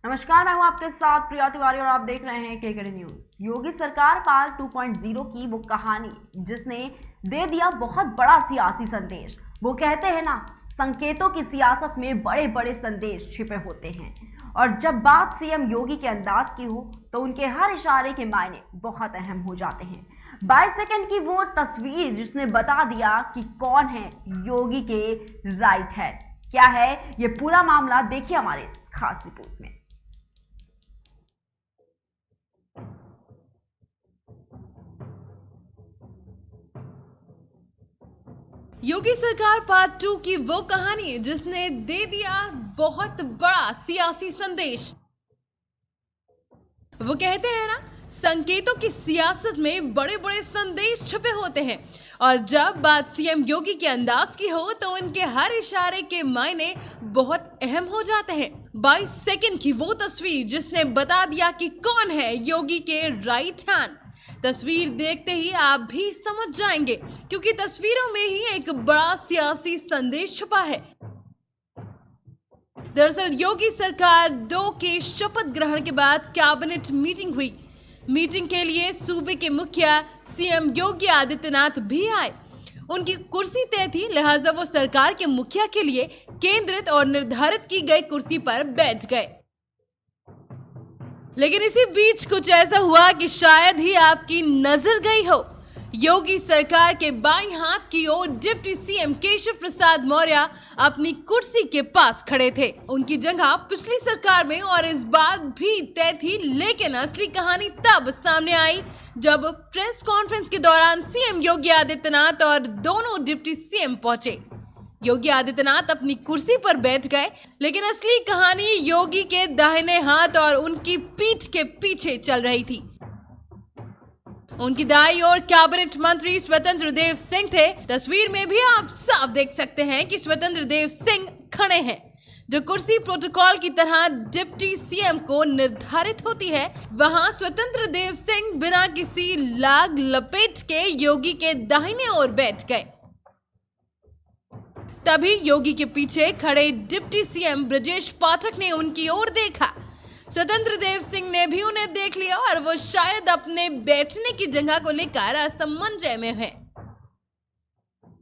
नमस्कार, मैं हूं आपके साथ प्रिया तिवारी और आप देख रहे हैं केकेडी न्यूज। योगी सरकार पाल 2.0 की वो कहानी जिसने दे दिया बहुत बड़ा सियासी संदेश। वो कहते हैं ना, संकेतों की सियासत में बड़े बड़े संदेश छिपे होते हैं और जब बात सीएम योगी के अंदाज की हो तो उनके हर इशारे के मायने बहुत अहम हो जाते हैं। 22 सेकंड की वो तस्वीर जिसने बता दिया कि कौन है योगी के राइट हैंड। क्या है ये पूरा मामला, देखिए हमारे खास रिपोर्ट में। योगी सरकार पार्ट 2 की वो कहानी जिसने दे दिया बहुत बड़ा सियासी संदेश। वो कहते हैं ना, संकेतों की सियासत में बड़े बड़े संदेश छुपे होते हैं और जब बात सीएम योगी के अंदाज की हो तो उनके हर इशारे के मायने बहुत अहम हो जाते हैं। 22 सेकंड की वो तस्वीर जिसने बता दिया कि कौन है योगी के राइट हैंड। तस्वीर देखते ही आप भी समझ जाएंगे क्योंकि तस्वीरों में ही एक बड़ा सियासी संदेश छुपा है। दरअसल योगी सरकार 2 के शपथ ग्रहण के बाद कैबिनेट मीटिंग हुई। मीटिंग के लिए सूबे के मुखिया सीएम योगी आदित्यनाथ भी आए। उनकी कुर्सी तय थी, लिहाजा वो सरकार के मुखिया के लिए केंद्रित और निर्धारित की गई कुर्सी पर बैठ गए। लेकिन इसी बीच कुछ ऐसा हुआ कि शायद ही आपकी नजर गई हो। योगी सरकार के बाईं हाथ की ओर डिप्टी सीएम केशव प्रसाद मौर्य अपनी कुर्सी के पास खड़े थे। उनकी जगह पिछली सरकार में और इस बात भी तय थी, लेकिन असली कहानी तब सामने आई जब प्रेस कॉन्फ्रेंस के दौरान सीएम योगी आदित्यनाथ और दोनों डिप्टी सीएम पहुंचे। योगी आदित्यनाथ अपनी कुर्सी पर बैठ गए, लेकिन असली कहानी योगी के दाहिने हाथ और उनकी पीठ के पीछे चल रही थी। उनकी दाईं ओर कैबिनेट मंत्री स्वतंत्र देव सिंह थे। तस्वीर में भी आप साफ देख सकते हैं कि स्वतंत्र देव सिंह खड़े हैं। जो कुर्सी प्रोटोकॉल की तरह डिप्टी सीएम को निर्धारित होती है, वहां स्वतंत्र देव सिंह बिना किसी लाग लपेट के योगी के दाहिने ओर बैठ गए। तभी योगी के पीछे खड़े डिप्टी सीएम ब्रजेश पाठक ने उनकी ओर देखा। स्वतंत्र देव सिंह ने भी उन्हें देख लिया और वो शायद अपने बैठने की जगह को लेकर असमंजस में है।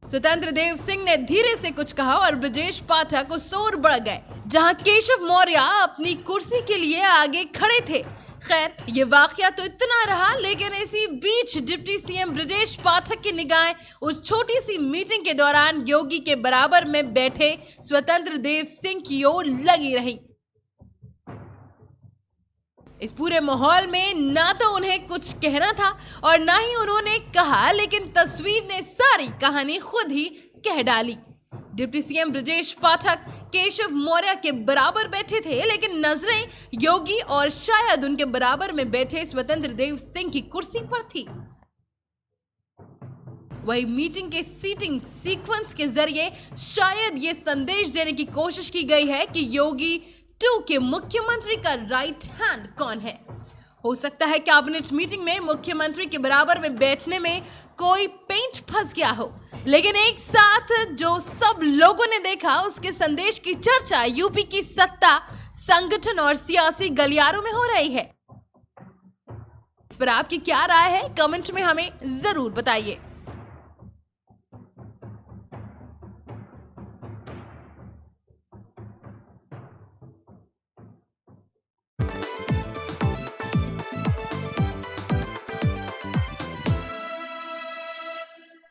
स्वतंत्र देव सिंह ने धीरे से कुछ कहा और ब्रजेश पाठक उस ओर बढ़ गए जहां केशव मौर्य अपनी कुर्सी के लिए आगे खड़े थे। खैर, ये वाकया तो इतना रहा, लेकिन इसी बीच डिप्टी सीएम ब्रजेश पाठक की निगाहें उस छोटी सी मीटिंग के दौरान योगी के बराबर में बैठे स्वतंत्र देव सिंह की ओर लगी रही। इस पूरे माहौल में ना तो उन्हें कुछ कहना था और ना ही उन्होंने कहा, लेकिन तस्वीर ने सारी कहानी खुद ही कह डाली। डिप्टी सीएम ब्रजेश पाठक केशव मौर्य के बराबर बैठे थे, लेकिन नजरें योगी और शायद उनके बराबर में बैठे स्वतंत्र देव सिंह की कुर्सी पर थी। वही मीटिंग के सीटिंग सीक्वेंस के जरिए शायद ये संदेश देने की कोशिश की गई है कि योगी 2 के मुख्यमंत्री का राइट हैंड कौन है। हो सकता है कैबिनेट मीटिंग में मुख्यमंत्री के बराबर में बैठने में कोई पेंच फंस गया हो, लेकिन एक साथ जो सब लोगों ने देखा उसके संदेश की चर्चा यूपी की सत्ता, संगठन और सियासी गलियारों में हो रही है। इस पर आपकी क्या राय है, कमेंट में हमें जरूर बताइए।